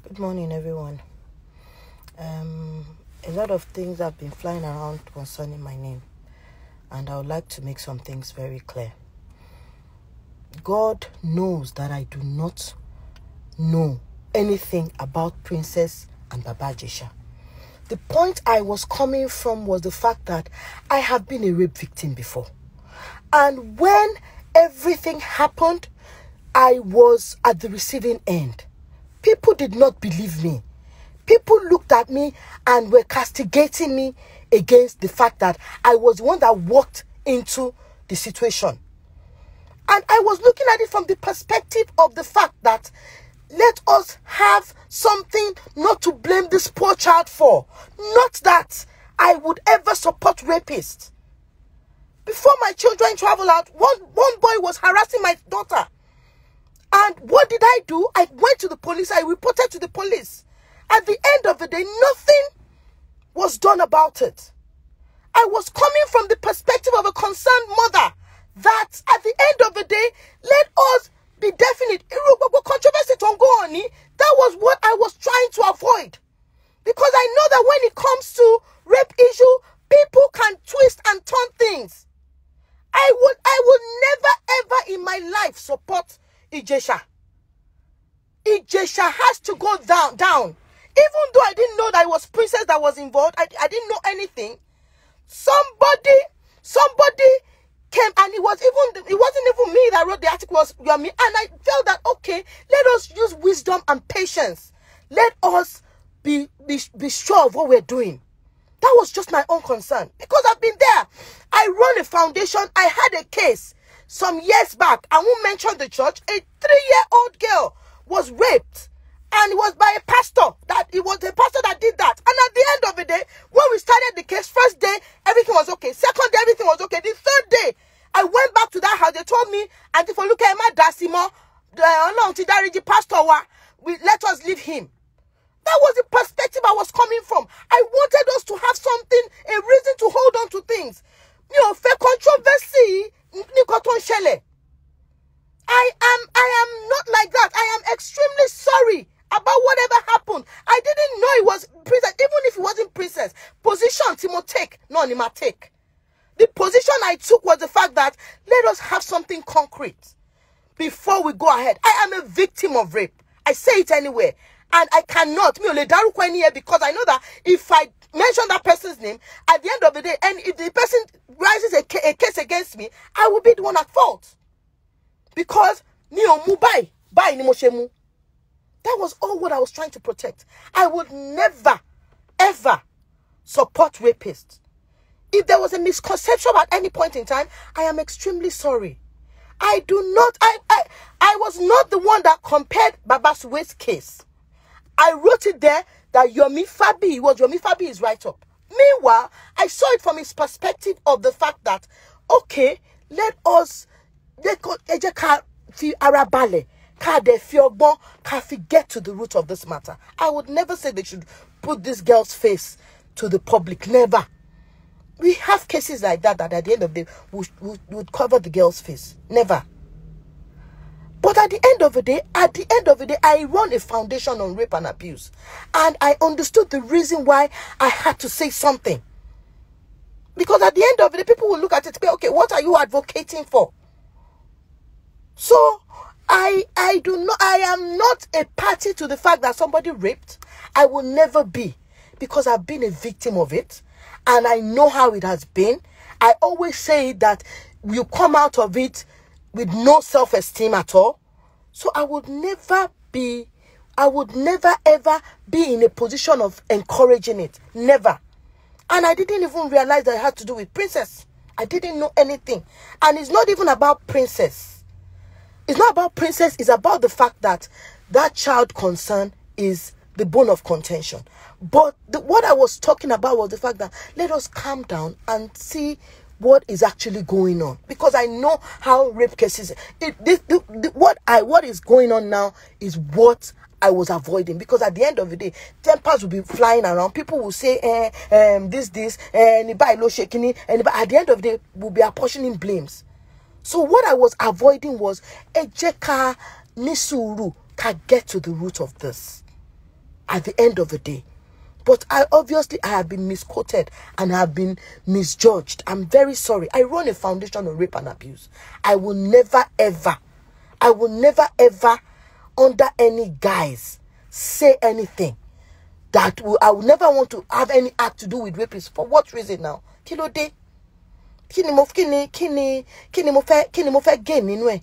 Good morning, everyone. A lot of things have been flying around concerning my name, and I would like to make some things very clear. God knows that I do not know anything about Princess and Baba Ijesha. The point I was coming from was the fact that I have been a rape victim before. And when everything happened, I was at the receiving end. People did not believe me. People looked at me and were castigating me against the fact that I was the one that walked into the situation. And I was looking at it from the perspective of the fact that let us have something not to blame this poor child for. Not that I would ever support rapists. Before my children travel out, one boy was harassing my daughter. And what did I do? I went to the police. I reported to the police. At the end of the day, nothing was done about it. I was coming from the perspective of a concerned mother that at the end of the day, let us be definite. Controversy don't go on. That was what I was trying to avoid. Because I know that when it comes to rape issue, people can twist and turn things. I would never ever in my life support Ijesha. Ijesha has to go down. Even though I didn't know that it was Princess that was involved, I didn't know anything. Somebody came, and it wasn't even me that wrote the article, it was me. And I felt that, okay, let us use wisdom and patience. Let us be sure of what we're doing. That was just my own concern. Because I've been there. I run a foundation. I had a case some years back. I won't mention the church. A 3-year-old girl was raped. And it was by a pastor. It was the pastor that did that. And at the end of the day, when we started the case, first day, everything was okay. Second day, everything was okay. The third day, I went back to that house. They told me, Auntie Foluke Daramola, pastor, let us leave him. That was the perspective I was coming from. I wanted us to have something, a reason to hold on to things. For controversy, I am not like that. I am extremely sorry about whatever happened. I didn't know it was Princess. Even if it wasn't Princess, position Timo take, no Nima take. The position I took was the fact that let us have something concrete before we go ahead. I am a victim of rape. I say it anywhere. And I cannot, because I know that if I mention that person's name, at the end of the day, and if the person rises a case against me, I will be the one at fault. Because, that was all what I was trying to protect. I would never, ever support rapists. If there was a misconception at any point in time, I am extremely sorry. I was not the one that compared Baba's waist case. I wrote it there that Yomi Fabi's write-up. Meanwhile, I saw it from his perspective of the fact that, okay, let get to the root of this matter. I would never say they should put this girl's face to the public. Never. We have cases like that at the end of the day would cover the girl's face. Never. But at the end of the day, I run a foundation on rape and abuse. And I understood the reason why I had to say something. Because at the end of the day, people will look at it and say, okay, what are you advocating for? So, I am not a party to the fact that somebody raped. I will never be. Because I've been a victim of it. And I know how it has been. I always say that you come out of it with no self-esteem at all. So I would never ever be in a position of encouraging it. Never. And I didn't even realize that it had to do with Princess. I didn't know anything. And it's not even about Princess. It's not about Princess. It's about the fact that that child concern is the bone of contention. But what I was talking about was the fact that let us calm down and see what is actually going on, because I know how rape cases. What is going on now is what I was avoiding, because at the end of the day, tempers will be flying around. People will say, this, and at the end of the day, we'll be apportioning blames. So what I was avoiding was Ejeka Nisuru can get to the root of this. at the end of the day. But I have been misquoted and I have been misjudged. I'm very sorry. I run a foundation on rape and abuse. I will never ever, under any guise, say anything that I will never want to have any act to do with rapists. For what reason now? Kilo de. Kini mo fe gain nínú ẹ.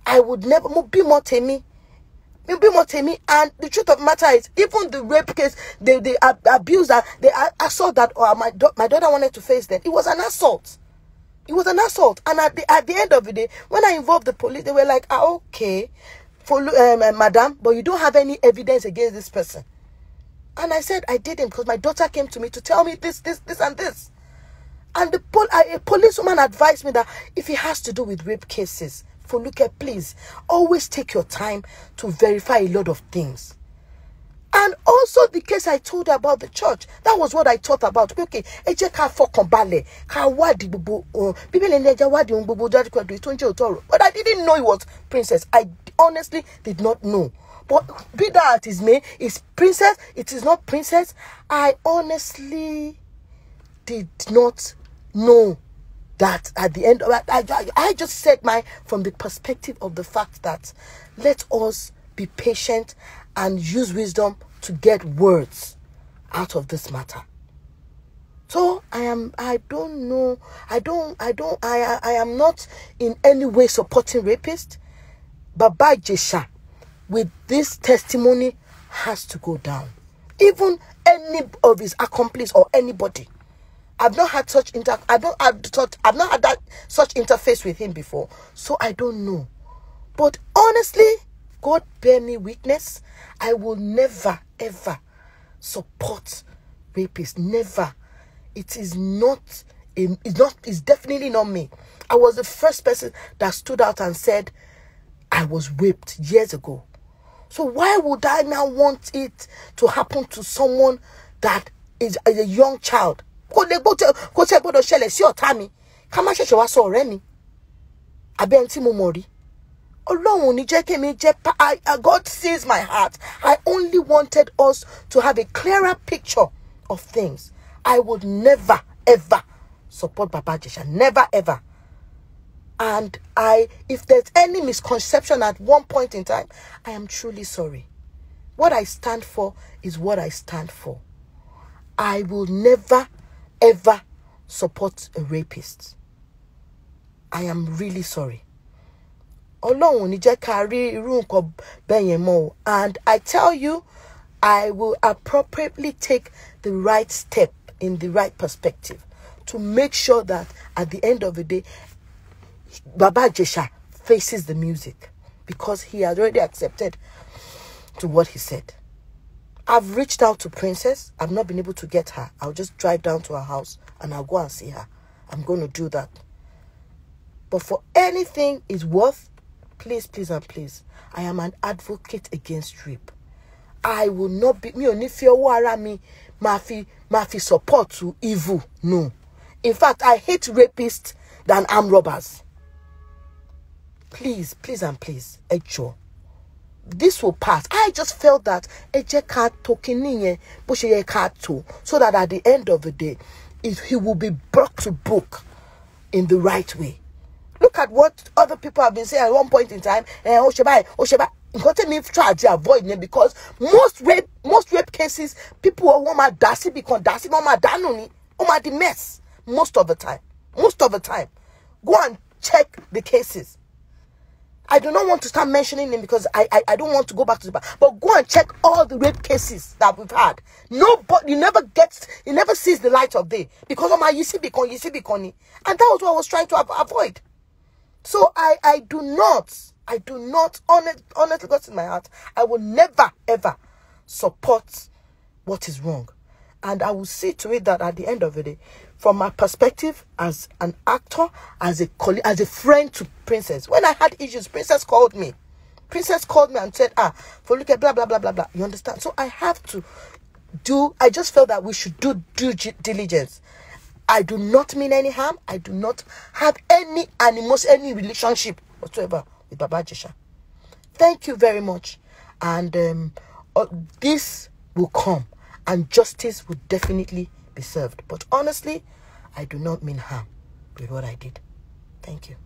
I would never be more temi. And the truth of the matter is, even the rape case, the abuse, the assault that my daughter wanted to face, then it was an assault. It was an assault. And at the end of the day, when I involved the police, they were like, okay, madam, but you don't have any evidence against this person. And I said I didn't, because my daughter came to me to tell me this, and this. And a policewoman advised me that if it has to do with rape cases, Foluke, please, always take your time to verify a lot of things. And also the case I told her about the church, that was what I thought about. Okay, but I didn't know it was princess. I honestly did not know. But be that as may, it's princess, it is not princess. I honestly did not know that at the end of it. I just said from the perspective of the fact that let us be patient and use wisdom to get words out of this matter. So I am not in any way supporting rapists. Baba Ijesha, with this testimony, has to go down. Even any of his accomplices or anybody. I've not had such I've not had that such interface with him before, so I don't know. But honestly, God bear me witness, I will never ever support rapists. Never. It's definitely not me. I was the first person that stood out and said I was raped years ago. So why would I now want it to happen to someone that is a young child? God sees my heart. I only wanted us to have a clearer picture of things. I would never ever support Baba Ijesha. Never ever. And if there's any misconception at one point in time, I am truly sorry. What I stand for is what I stand for. I will never ever support a rapist. I am really sorry. And I tell you, I will appropriately take the right step in the right perspective to make sure that at the end of the day, Baba Ijesha faces the music, because he has already accepted to what he said. I've reached out to Princess. I've not been able to get her. I'll just drive down to her house and I'll go and see her. I'm going to do that. But for anything it's worth, please, please, and please, I am an advocate against rape. I will not be me only fear me mafi support to evil. No. In fact, I hate rapists than armed robbers. Please, please, and please, Ejo. This will pass. I just felt that so that at the end of the day, he will be brought to book in the right way. Look at what other people have been saying at one point in time. Osheba. Me try to avoid them, because most rape cases, people want my dasi because dasi mama danoni the mess. Most of the time. Go and check the cases. I do not want to start mentioning them because I don't want to go back to the back. But go and check all the rape cases that we've had. Nobody, it never sees the light of day. Because of my you see bikoni. And that was what I was trying to avoid. So I do not, honestly, God's in my heart, I will never, ever support what is wrong. And I will see to it that at the end of the day, from my perspective as an actor, as a colleague, as a friend to Princess, when I had issues, Princess called me and said, Foluke, blah, blah, blah, blah, blah. You understand? So I just felt that we should do due diligence. I do not mean any harm. I do not have any relationship whatsoever with Baba Ijesha. Thank you very much. And this will come and justice will definitely be served. But honestly, I do not mean harm with what I did. Thank you.